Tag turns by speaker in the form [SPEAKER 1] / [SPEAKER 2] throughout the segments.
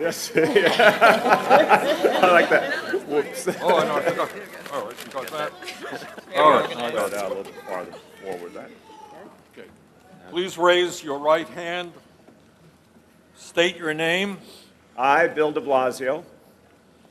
[SPEAKER 1] Yes. I like that. Whoops.
[SPEAKER 2] Oh, I know, I forgot. All right, you got that? All right.
[SPEAKER 1] I'll go down a little bit farther forward. That.
[SPEAKER 2] Okay. Please raise your right hand. State your name.
[SPEAKER 1] I, Bill de Blasio,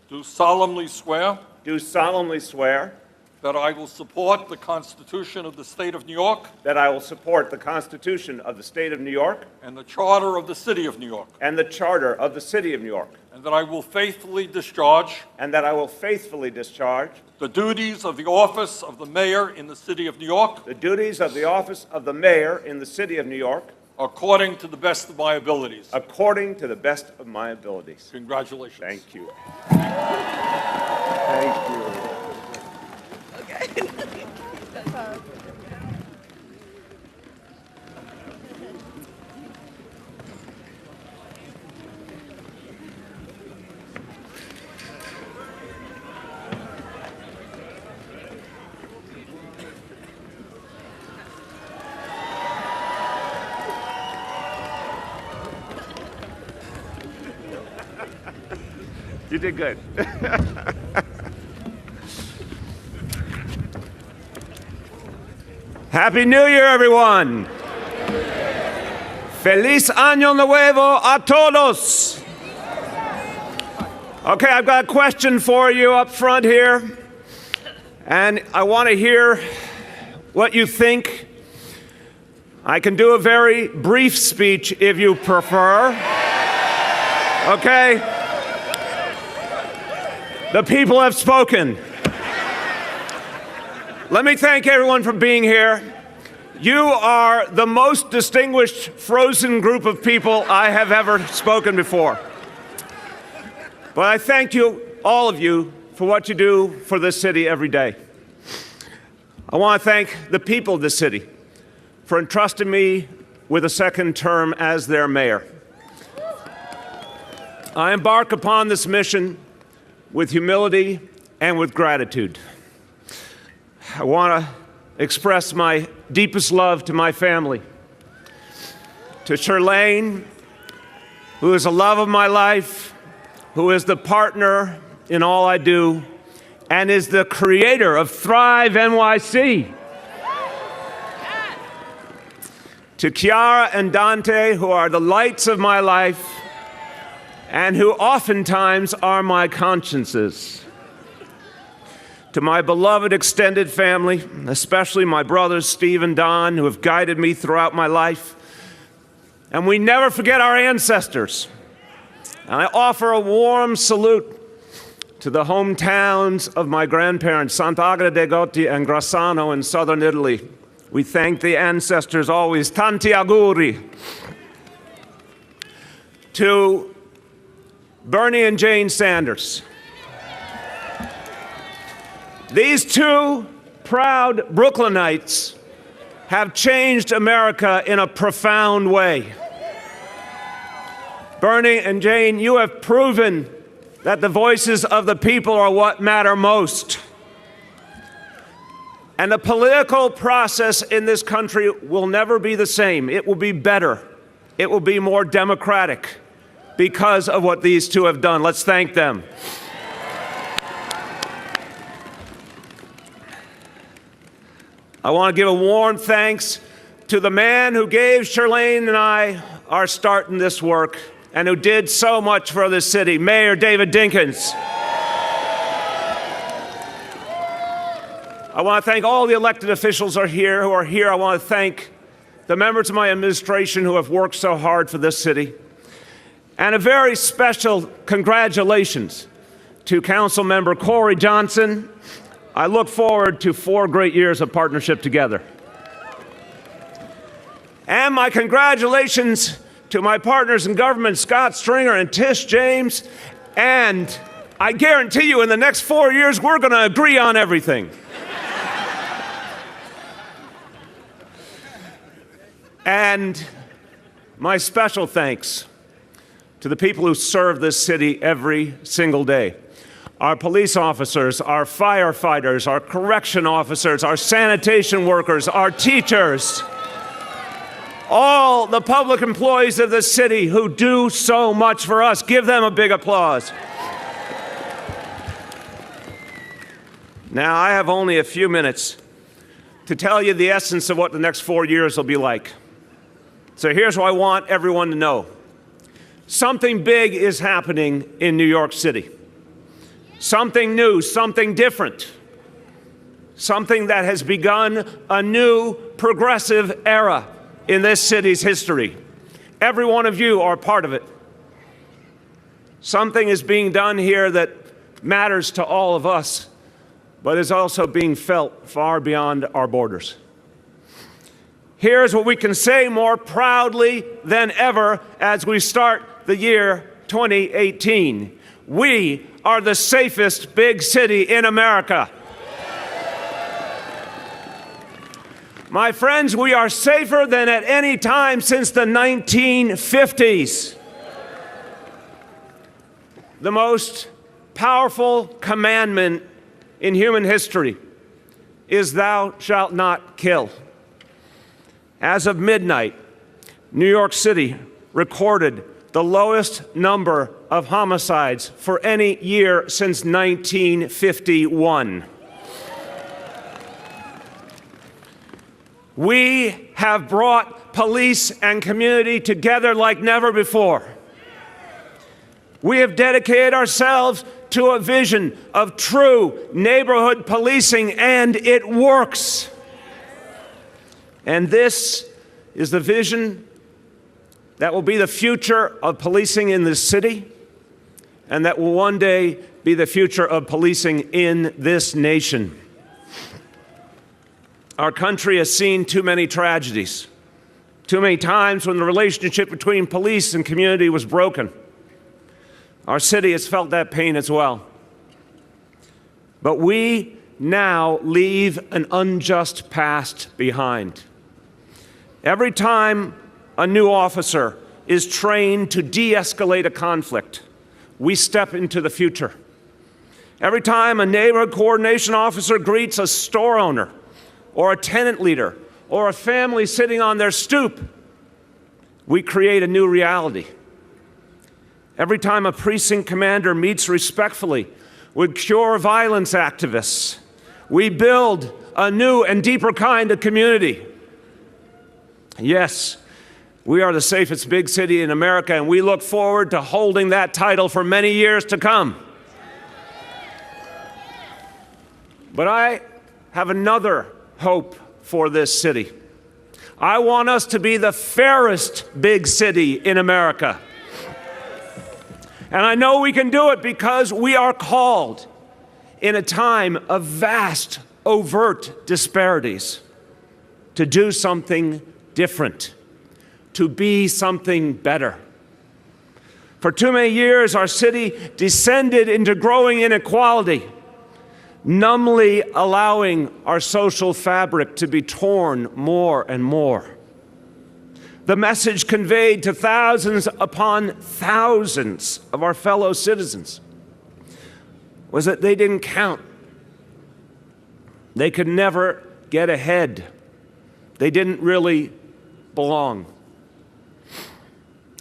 [SPEAKER 2] Do solemnly swear
[SPEAKER 1] do solemnly swear
[SPEAKER 2] that I will support the Constitution of the State of New York
[SPEAKER 1] that I will support the Constitution of the State of New York
[SPEAKER 2] and the Charter of the City of New York,
[SPEAKER 1] and the Charter of the City of New York,
[SPEAKER 2] and that I will faithfully discharge
[SPEAKER 1] and that I will faithfully discharge
[SPEAKER 2] the duties of the office of the Mayor in the City of New York
[SPEAKER 1] the duties of the office of the Mayor in the City of New York
[SPEAKER 2] according to the best of my abilities.
[SPEAKER 1] according to the best of my abilities.
[SPEAKER 2] Congratulations.
[SPEAKER 1] Thank you. Thank you. You did good. Happy New Year, everyone. Feliz Año Nuevo a todos. Okay, I've got a question for you up front here, and I want to hear what you think. I can do a very brief speech if you prefer. Okay? The people have spoken. Let me thank everyone for being here. You are the most distinguished frozen group of people I have ever spoken before. But I thank you, all of you, for what you do for this city every day. I want to thank the people of this city for entrusting me with a second term as their mayor. I embark upon this mission with humility and with gratitude. I want to express my deepest love to my family, to Charlene, who is the love of my life, who is the partner in all I do, and is the creator of Thrive NYC. To Chiara and Dante, who are the lights of my life, and who oftentimes are my consciences. To my beloved extended family, especially my brothers Steve and Don, who have guided me throughout my life. And we never forget our ancestors. And I offer a warm salute to the hometowns of my grandparents, Sant'Agata dei Goti and Grassano in southern Italy. We thank the ancestors always. Tanti auguri. To Bernie and Jane Sanders. These two proud Brooklynites have changed America in a profound way. Bernie and Jane, you have proven that the voices of the people are what matter most. And the political process in this country will never be the same. It will be better. It will be more democratic because of what these two have done. Let's thank them. I want to give a warm thanks to the man who gave Charlene and I our start in this work and who did so much for this city, Mayor David Dinkins. I want to thank all the elected officials who are here. I want to thank the members of my administration who have worked so hard for this city. And a very special congratulations to Council Member Corey Johnson. I look forward to 4 great years of partnership together. And my congratulations to my partners in government, Scott Stringer and Tish James. And I guarantee you in the next 4 years, we're going to agree on everything. And my special thanks to the people who serve this city every single day. Our police officers, our firefighters, our correction officers, our sanitation workers, our teachers, all the public employees of this city who do so much for us. Give them a big applause. Now, I have only a few minutes to tell you the essence of what the next 4 years will be like. So here's what I want everyone to know. Something big is happening in New York City. Something new, something different. Something that has begun a new progressive era in this city's history. Every one of you are part of it. Something is being done here that matters to all of us, but is also being felt far beyond our borders. Here's what we can say more proudly than ever as we start the year 2018. We are the safest big city in America. My friends, we are safer than at any time since the 1950s. The most powerful commandment in human history is thou shalt not kill. As of midnight, New York City recorded the lowest number of homicides for any year since 1951. We have brought police and community together like never before. We have dedicated ourselves to a vision of true neighborhood policing, and it works. And this is the vision that will be the future of policing in this city, and that will one day be the future of policing in this nation. Our country has seen too many tragedies, too many times when the relationship between police and community was broken. Our city has felt that pain as well. But we now leave an unjust past behind. Every time a new officer is trained to de-escalate a conflict, we step into the future. Every time a neighborhood coordination officer greets a store owner or a tenant leader or a family sitting on their stoop, we create a new reality. Every time a precinct commander meets respectfully with cure violence activists, we build a new and deeper kind of community. Yes, we are the safest big city in America, and we look forward to holding that title for many years to come. But I have another hope for this city. I want us to be the fairest big city in America. And I know we can do it because we are called in a time of vast, overt disparities to do something different, to be something better. For too many years, our city descended into growing inequality, numbly allowing our social fabric to be torn more and more. The message conveyed to thousands upon thousands of our fellow citizens was that they didn't count. They could never get ahead. They didn't really belong.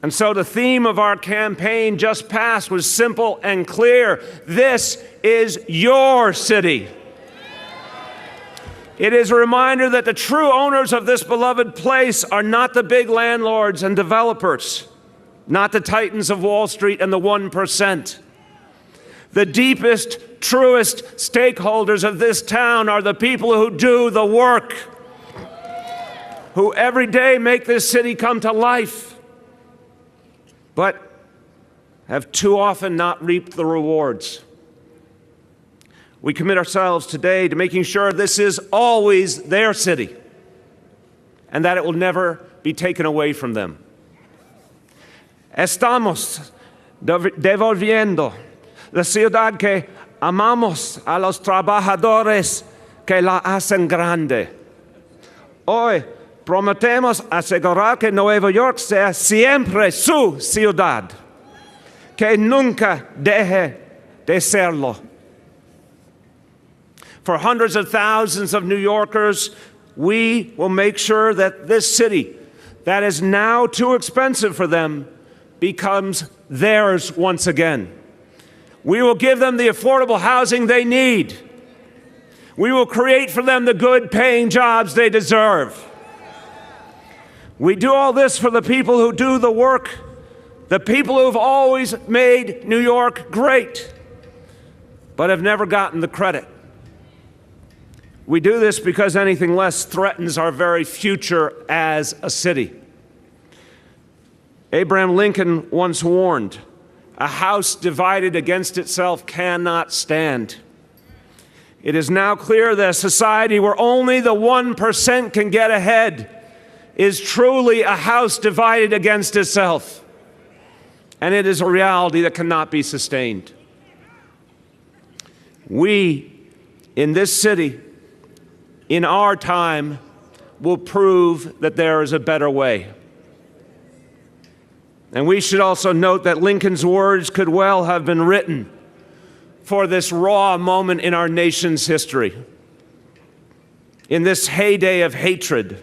[SPEAKER 1] And so the theme of our campaign just passed was simple and clear. This is your city. It is a reminder that the true owners of this beloved place are not the big landlords and developers, not the titans of Wall Street and the 1%. The deepest, truest stakeholders of this town are the people who do the work, who every day make this city come to life, but have too often not reaped the rewards. We commit ourselves today to making sure this is always their city and that it will never be taken away from them. Estamos devolviendo la ciudad que amamos a los trabajadores que la hacen grande. Hoy prometemos asegurar que Nueva York sea siempre su ciudad, que nunca deje de serlo. For hundreds of thousands of New Yorkers, we will make sure that this city that is now too expensive for them becomes theirs once again. We will give them the affordable housing they need. We will create for them the good-paying jobs they deserve. We do all this for the people who do the work, the people who have always made New York great, but have never gotten the credit. We do this because anything less threatens our very future as a city. Abraham Lincoln once warned, "A house divided against itself cannot stand." It is now clear that a society where only the 1% can get ahead is truly a house divided against itself. And it is a reality that cannot be sustained. We, in this city, in our time, will prove that there is a better way. And we should also note that Lincoln's words could well have been written for this raw moment in our nation's history. In this heyday of hatred,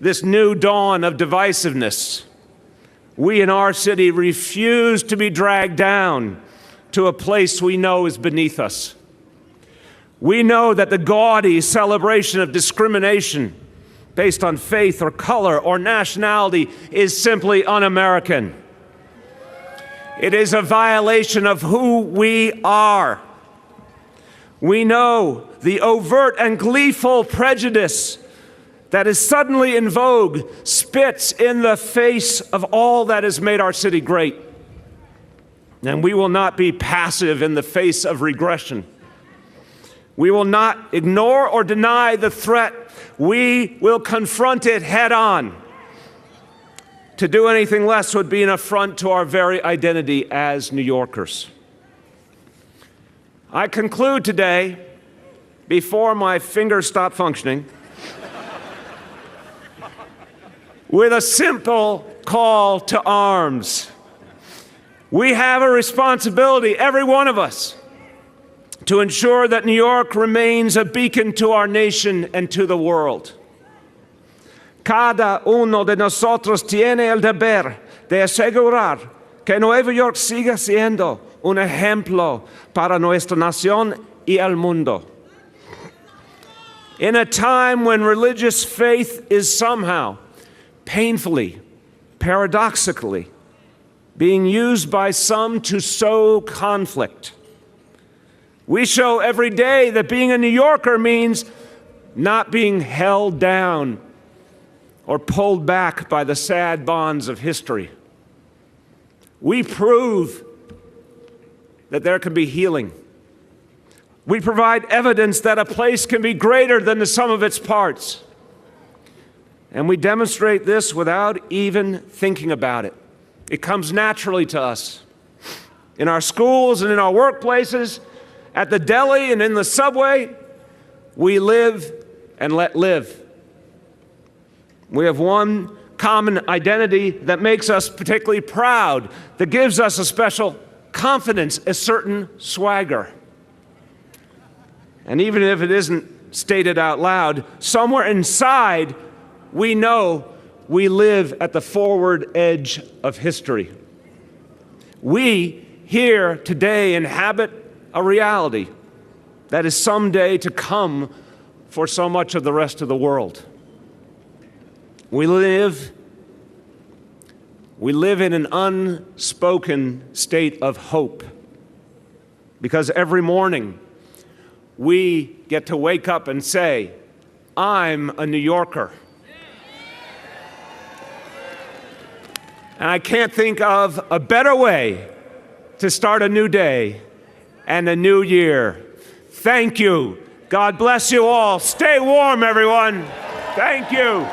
[SPEAKER 1] this new dawn of divisiveness, we in our city refuse to be dragged down to a place we know is beneath us. We know that the gaudy celebration of discrimination based on faith or color or nationality is simply un-American. It is a violation of who we are. We know the overt and gleeful prejudice that is suddenly in vogue spits in the face of all that has made our city great. And we will not be passive in the face of regression. We will not ignore or deny the threat. We will confront it head on. To do anything less would be an affront to our very identity as New Yorkers. I conclude today, before my fingers stop functioning, with a simple call to arms. We have a responsibility, every one of us, to ensure that New York remains a beacon to our nation and to the world. Cada uno de nosotros tiene el deber de asegurar que Nueva York siga siendo un ejemplo para nuestra nación y el mundo. In a time when religious faith is somehow, painfully, paradoxically, being used by some to sow conflict, we show every day that being a New Yorker means not being held down or pulled back by the sad bonds of history. We prove that there can be healing. We provide evidence that a place can be greater than the sum of its parts. And we demonstrate this without even thinking about it. It comes naturally to us. In our schools and in our workplaces, at the deli and in the subway, we live and let live. We have one common identity that makes us particularly proud, that gives us a special confidence, a certain swagger. And even if it isn't stated out loud, somewhere inside, we know we live at the forward edge of history. We here today inhabit a reality that is someday to come for so much of the rest of the world. We live in an unspoken state of hope because every morning we get to wake up and say, I'm a New Yorker. And I can't think of a better way to start a new day and a new year. Thank you. God bless you all. Stay warm, everyone. Thank you.